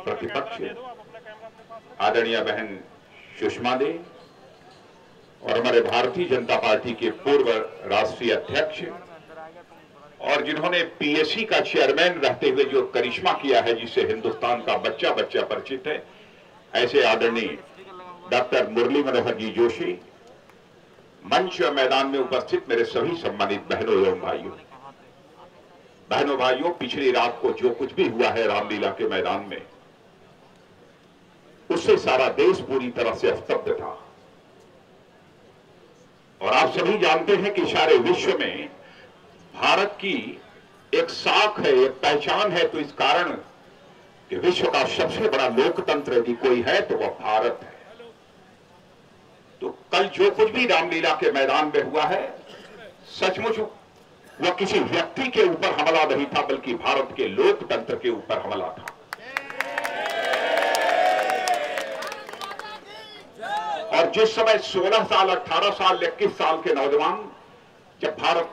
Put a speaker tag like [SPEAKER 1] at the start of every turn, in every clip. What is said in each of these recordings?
[SPEAKER 1] प्रतिपक्ष आदरणीय बहन सुषमा दे और हमारे भारतीय जनता पार्टी के पूर्व राष्ट्रीय अध्यक्ष और जिन्होंने पीएससी का चेयरमैन रहते हुए जो करिश्मा किया है, जिससे हिंदुस्तान का बच्चा बच्चा परिचित है, ऐसे आदरणीय डॉक्टर मुरली मनोहर जी जोशी, मंच और मैदान में उपस्थित मेरे सभी सम्मानित बहनों एवं भाइयों, पिछली रात को जो कुछ भी हुआ है रामलीला के मैदान में, उससे सारा देश पूरी तरह से स्तब्ध था। और आप सभी जानते हैं कि सारे विश्व में भारत की एक साख है, एक पहचान है, तो इस कारण कि विश्व का सबसे बड़ा लोकतंत्र यदि कोई है तो वह भारत है। तो कल जो कुछ भी रामलीला के मैदान में हुआ है, सचमुच वह किसी व्यक्ति के ऊपर हमला नहीं था, बल्कि भारत के लोकतंत्र के ऊपर हमला था। और जिस समय 16 साल, 18 साल, 21 साल के नौजवान, जब भारत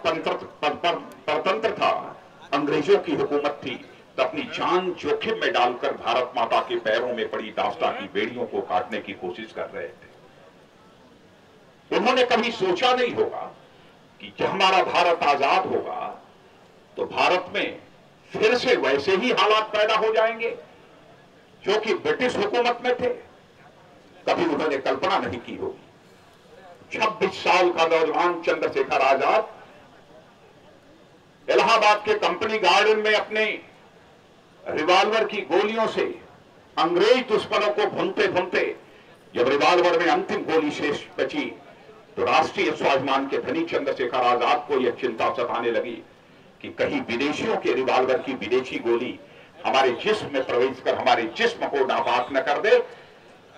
[SPEAKER 1] परतंत्र था, अंग्रेजों की हुकूमत थी, तो अपनी जान जोखिम में डालकर भारत माता के पैरों में पड़ी दास्ता की बेड़ियों को काटने की कोशिश कर रहे थे। उन्होंने कभी सोचा नहीं होगा कि जब हमारा भारत आजाद होगा तो भारत में फिर से वैसे ही हालात पैदा हो जाएंगे जो कि ब्रिटिश हुकूमत में थे। कभी उन्होंने कल्पना नहीं की होगी। 26 साल का नौजवान चंद्रशेखर आजाद इलाहाबाद के कंपनी गार्डन में अपने रिवॉल्वर की गोलियों से अंग्रेज दुश्मनों को भूनते भूनते जब रिवॉल्वर में अंतिम गोली शेष बची, तो राष्ट्रीय स्वाभिमान के धनी चंद्रशेखर आजाद को यह चिंता सताने लगी कि कहीं विदेशियों के रिवॉल्वर की विदेशी गोली हमारे जिस्म में प्रवेश कर हमारे जिस्म को नापाक न कर दे।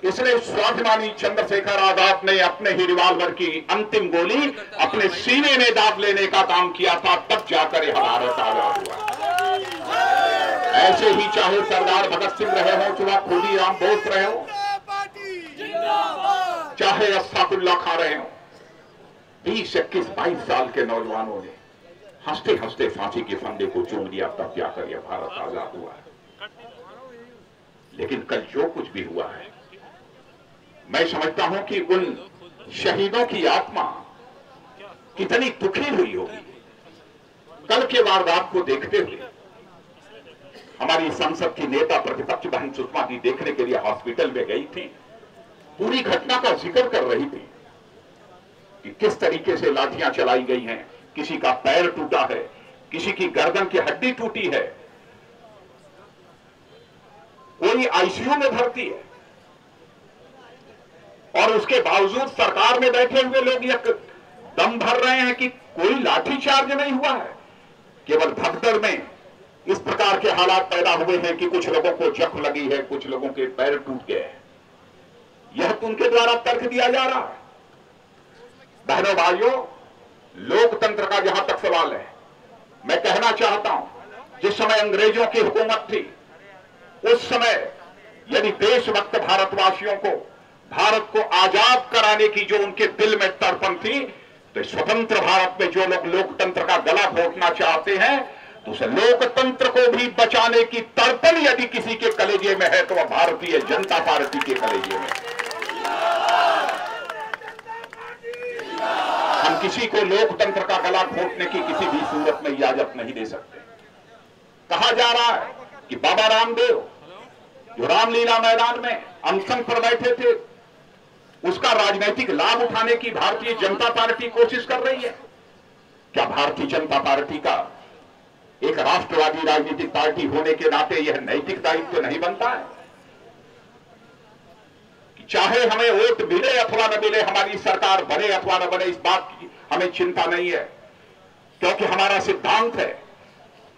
[SPEAKER 1] इसलिए स्वाभिमानी चंद्रशेखर आजाद ने अपने ही रिवॉल्वर की अंतिम गोली अपने सीने में दाग लेने का काम किया था, तब जाकर यह भारत आजाद हुआ। ऐसे ही चाहे सरदार भगत सिंह रहे हो, चाहे खुदीराम बोस रहे हो, चाहे अशफाकुल्ला खां रहे हो, 20, 21, 22 साल के नौजवानों ने हंसते हंसते फांसी के फंदे को चूम लिया, तब जाकर यह भारत आजाद हुआ है। लेकिन कल जो कुछ भी हुआ है, मैं समझता हूं कि उन शहीदों की आत्मा कितनी दुखी हुई होगी। कल के वारदात को देखते हुए हमारी संसद की नेता प्रतिपक्ष बहन सुषमा जी देखने के लिए हॉस्पिटल में गई थी, पूरी घटना का जिक्र कर रही थी कि किस तरीके से लाठियां चलाई गई हैं, किसी का पैर टूटा है, किसी की गर्दन की हड्डी टूटी है, कोई आईसीयू में भर्ती है, और उसके बावजूद सरकार में बैठे हुए लोग यह दम भर रहे हैं कि कोई लाठीचार्ज नहीं हुआ है। केवल भगदड़ में इस प्रकार के हालात पैदा हुए हैं कि कुछ लोगों को जख्म लगी है, कुछ लोगों के पैर टूट गए हैं। यह तो उनके द्वारा तर्क दिया जा रहा है। बहनों भाइयों, लोकतंत्र का जहां तक सवाल है, मैं कहना चाहता हूं, जिस समय अंग्रेजों की हुकूमत थी, उस समय यदि देशभक्त भारतवासियों को भारत को आजाद कराने की जो उनके दिल में तड़पन थी, तो स्वतंत्र भारत में जो लोग लोकतंत्र का गला घोटना चाहते हैं, तो उस लोकतंत्र को भी बचाने की तड़पन यदि किसी के कलेजे में है तो वह भारतीय जनता पार्टी के कलेजे में। हम किसी को लोकतंत्र का गला घोटने की किसी भी सूरत में इजाजत नहीं दे सकते। कहा जा रहा है कि बाबा रामदेव जो रामलीला मैदान में अनशन पर बैठे थे, उसका राजनीतिक लाभ उठाने की भारतीय जनता पार्टी कोशिश कर रही है। क्या भारतीय जनता पार्टी का एक राष्ट्रवादी राजनीतिक पार्टी होने के नाते यह नैतिक दायित्व तो नहीं बनता है कि चाहे हमें वोट मिले अथवा न मिले, हमारी सरकार बने अथवा न बने, इस बात की हमें चिंता नहीं है, क्योंकि हमारा सिद्धांत है,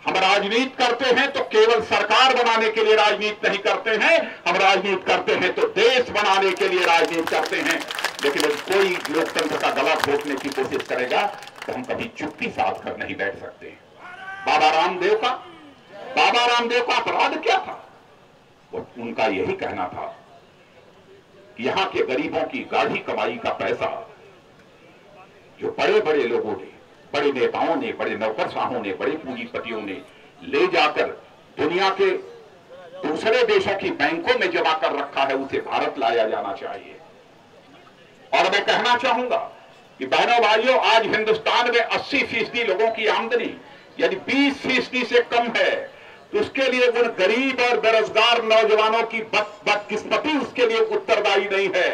[SPEAKER 1] हम राजनीति करते हैं तो केवल सरकार बनाने के लिए राजनीति नहीं करते हैं, हम राजनीति करते हैं तो देश बनाने के लिए राजनीति करते हैं। लेकिन यदि कोई लोकतंत्र का गला घोटने की कोशिश करेगा तो हम कभी चुप्पी साध कर नहीं बैठ सकते। बाबा रामदेव का अपराध क्या था? वो उनका यही कहना था कि यहां के गरीबों की गाढ़ी कमाई का पैसा जो बड़े बड़े लोगों ने, बड़े नेताओं ने, बड़े नौकरशाहों ने, बड़े पूंजीपतियों ने ले जाकर दुनिया के दूसरे देशों की बैंकों में जमा कर रखा है उसे भारत लाया जाना चाहिए। और मैं कहना चाहूंगा कि बहनों भाइयों, आज हिंदुस्तान में 80% लोगों की आमदनी यदि 20% से कम है तो उसके लिए उन गरीब और बेरोजगार नौजवानों की बदकिस्मती उसके लिए उत्तरदायी नहीं है,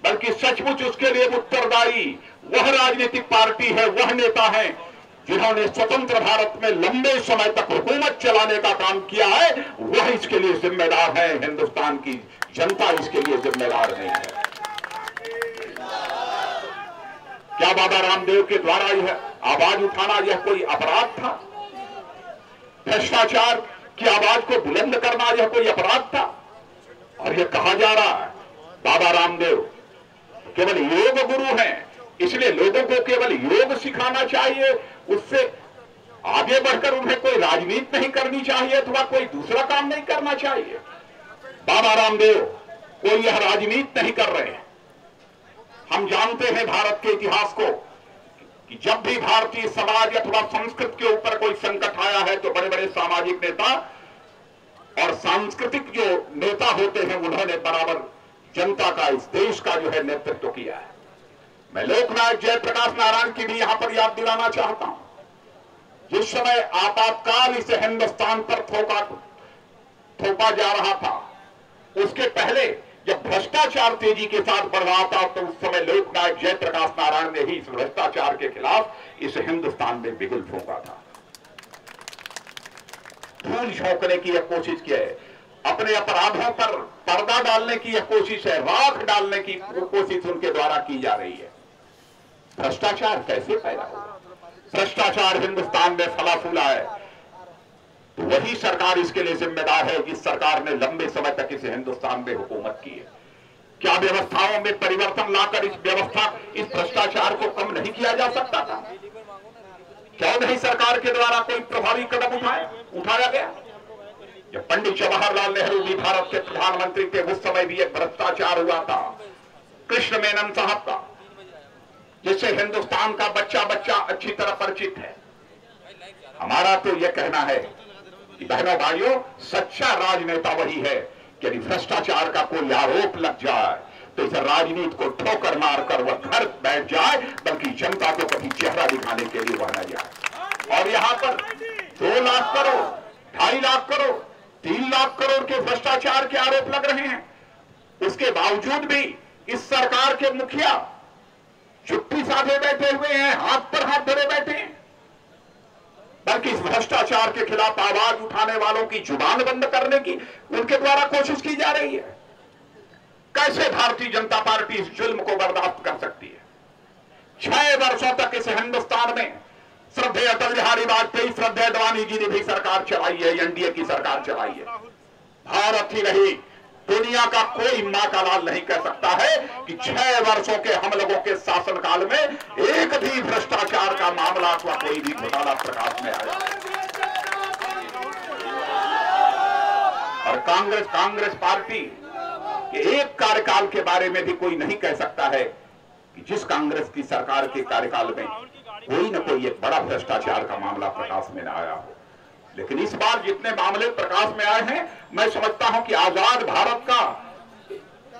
[SPEAKER 1] बल्कि सचमुच उसके लिए उत्तरदायी वह राजनीतिक पार्टी है, वह नेता है जिन्होंने स्वतंत्र भारत में लंबे समय तक हुकूमत चलाने का काम किया है, वह इसके लिए जिम्मेदार है। हिंदुस्तान की जनता इसके लिए जिम्मेदार नहीं है। क्या बाबा रामदेव के द्वारा यह आवाज उठाना यह कोई अपराध था? भ्रष्टाचार की आवाज को बुलंद करना यह कोई अपराध था? और यह कहा जा रहा है बाबा रामदेव केवल योग गुरु हैं, इसलिए लोगों को केवल योग सिखाना चाहिए, उससे आगे बढ़कर उन्हें कोई राजनीति नहीं करनी चाहिए अथवा कोई दूसरा काम नहीं करना चाहिए। बाबा रामदेव कोई यह राजनीति नहीं कर रहे हैं। हम जानते हैं भारत के इतिहास को कि जब भी भारतीय समाज अथवा संस्कृति के ऊपर कोई संकट आया है तो बड़े बड़े सामाजिक नेता और सांस्कृतिक जो नेता होते हैं उन्होंने बराबर जनता का, इस देश का जो है नेतृत्व किया है। मैं लोकनायक जयप्रकाश नारायण की भी यहां पर याद दिलाना चाहता हूं। जिस समय आपातकाल इसे हिंदुस्तान पर थोपा जा रहा था, उसके पहले जब भ्रष्टाचार तेजी के साथ बढ़ रहा था तो उस समय लोकनायक जयप्रकाश नारायण ने ही इस भ्रष्टाचार के खिलाफ इस हिंदुस्तान में बिगुल फूंका था। धूल झोंकने की यह कोशिश की है, अपने अपराधों पर पर्दा डालने की यह कोशिश है, राख डालने की कोशिश उनके द्वारा की जा रही है। भ्रष्टाचार कैसे पैदा हुआ? भ्रष्टाचार हिंदुस्तान में फला फूला है तो वही सरकार इसके लिए जिम्मेदार है जिस सरकार ने लंबे समय तक इस हिंदुस्तान में हुकूमत की है। क्या व्यवस्थाओं में परिवर्तन लाकर इस भ्रष्टाचार को कम नहीं किया जा सकता था? क्यों नहीं सरकार के द्वारा कोई प्रभावी कदम उठाया गया? जब पंडित जवाहरलाल नेहरू भी भारत के प्रधानमंत्री थे उस समय भी एक भ्रष्टाचार हुआ था कृष्ण मेनन साहब का, जिससे हिंदुस्तान का बच्चा बच्चा अच्छी तरह परिचित है। हमारा तो यह कहना है कि बहनों भाइयों, सच्चा राजनेता वही है कि यदि भ्रष्टाचार का कोई आरोप लग जाए तो इस राजनीति को ठोकर मारकर वह घर बैठ जाए, बल्कि जनता को कभी चेहरा दिखाने के लिए वह न जाए। और यहां पर 2 लाख करोड़, 2.5 लाख करोड़, 3 लाख करोड़ के भ्रष्टाचार के आरोप लग रहे हैं। उसके बावजूद भी इस सरकार के मुखिया चुप्पी साधे बैठे हुए हैं, हाथ पर हाथ धरे बैठे हैं, बल्कि इस भ्रष्टाचार के खिलाफ आवाज उठाने वालों की जुबान बंद करने की उनके द्वारा कोशिश की जा रही है। कैसे भारतीय जनता पार्टी इस जुल्म को बर्दाश्त कर सकती है? 6 वर्षों तक इस हिंदुस्तान में श्रद्धेय अटल बिहारी वाजपेयी, श्रद्धेय अडवाणी जी ने भी सरकार चलाई है, एनडीए की सरकार चलाई है। भारत ही नहीं, दुनिया का कोई मां का लाल नहीं कह सकता है कि 6 वर्षों के हम लोगों के शासनकाल में एक भी भ्रष्टाचार का मामला अथवा कोई भी घोटाला प्रकाश में आया। और कांग्रेस पार्टी के एक कार्यकाल के बारे में भी कोई नहीं कह सकता है कि जिस कांग्रेस की सरकार के कार्यकाल में कोई न कोई एक बड़ा भ्रष्टाचार का मामला प्रकाश में न आया हो। लेकिन इस बार जितने मामले प्रकाश में आए हैं, मैं समझता हूं कि आजाद भारत का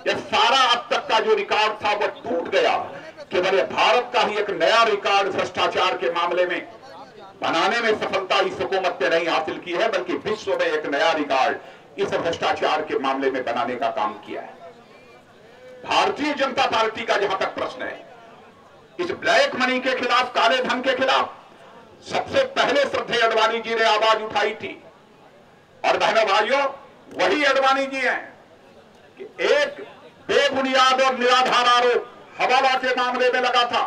[SPEAKER 1] यह सारा अब तक का जो रिकॉर्ड था वह टूट गया। केवल भारत का ही एक नया रिकॉर्ड भ्रष्टाचार के मामले में बनाने में सफलता इस हुकूमत ने नहीं हासिल की है, बल्कि विश्व में एक नया रिकॉर्ड इस भ्रष्टाचार के मामले में बनाने का काम किया है। भारतीय जनता पार्टी का जहां तक प्रश्न है, इस ब्लैक मनी के खिलाफ, काले धन के खिलाफ सबसे पहले श्रद्धेय अडवाणी जी ने आवाज उठाई थी। और बहनों भाइयों, वही अडवाणी जी हैं कि एक बेबुनियाद और निराधार आरोप हवाला के मामले में लगा था।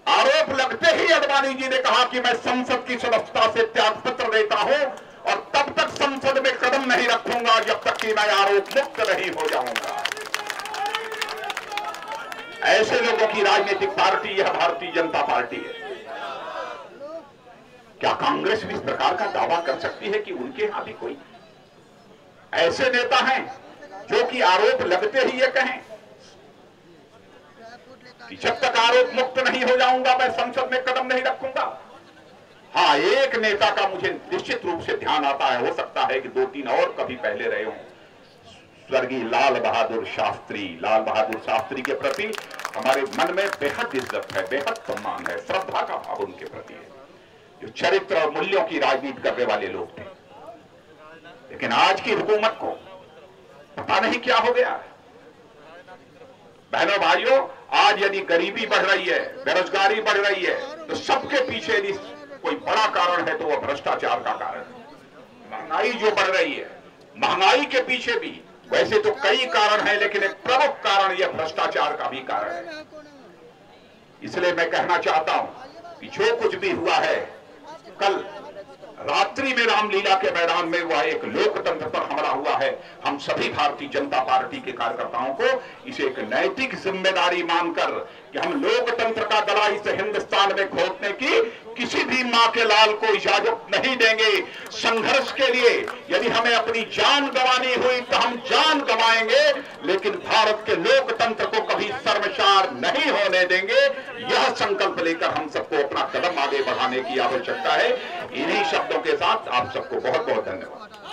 [SPEAKER 1] आरोप लगते ही अडवाणी जी ने कहा कि मैं संसद की सदस्यता से त्यागपत्र देता हूं और तब तक संसद में कदम नहीं रखूंगा जब तक कि मैं आरोप मुक्त नहीं हो जाऊंगा। ऐसे लोगों की राजनीतिक पार्टी यह भारतीय जनता पार्टी है। क्या कांग्रेस भी इस प्रकार का दावा कर सकती है कि उनके यहां भी कोई ऐसे नेता हैं जो कि आरोप लगते ही ये कहें कि जब तक आरोप मुक्त नहीं हो जाऊंगा मैं संसद में कदम नहीं रखूंगा? हाँ, एक नेता का मुझे निश्चित रूप से ध्यान आता है, हो सकता है कि 2-3 और कभी पहले रहे हों, स्वर्गीय लाल बहादुर शास्त्री के प्रति हमारे मन में बेहद इज्जत है, बेहद सम्मान है, श्रद्धा का भाव उनके प्रति है, जो चरित्र और मूल्यों की राजनीति करने वाले लोग थे। लेकिन आज की हुकूमत को पता नहीं क्या हो गया है। बहनों भाइयों, आज यदि गरीबी बढ़ रही है, बेरोजगारी बढ़ रही है, तो सबके पीछे यदि कोई बड़ा कारण है तो वह भ्रष्टाचार का कारण है। महंगाई जो बढ़ रही है, महंगाई के पीछे भी वैसे तो कई कारण हैं, लेकिन एक प्रमुख कारण यह भ्रष्टाचार का भी कारण है। इसलिए मैं कहना चाहता हूं कि जो कुछ भी हुआ है, कल रात्रि में रामलीला के मैदान में हुआ एक लोकतंत्र पर हमला हुआ है, हम सभी भारतीय जनता पार्टी के कार्यकर्ताओं को इसे एक नैतिक जिम्मेदारी मानकर कि हम लोकतंत्र का गला इस हिंदुस्तान में घोंटने की किसी भी मां के लाल को इजाजत नहीं देंगे। संघर्ष के लिए यदि हमें अपनी जान गंवानी हुई तो हम जान गंवाएंगे, लेकिन भारत के लोकतंत्र को कभी शर्मसार नहीं होने देंगे। यह संकल्प लेकर हम सबको अपना कदम आगे बढ़ाने की आवश्यकता है। इन्हीं शब्दों के साथ आप सबको बहुत बहुत धन्यवाद।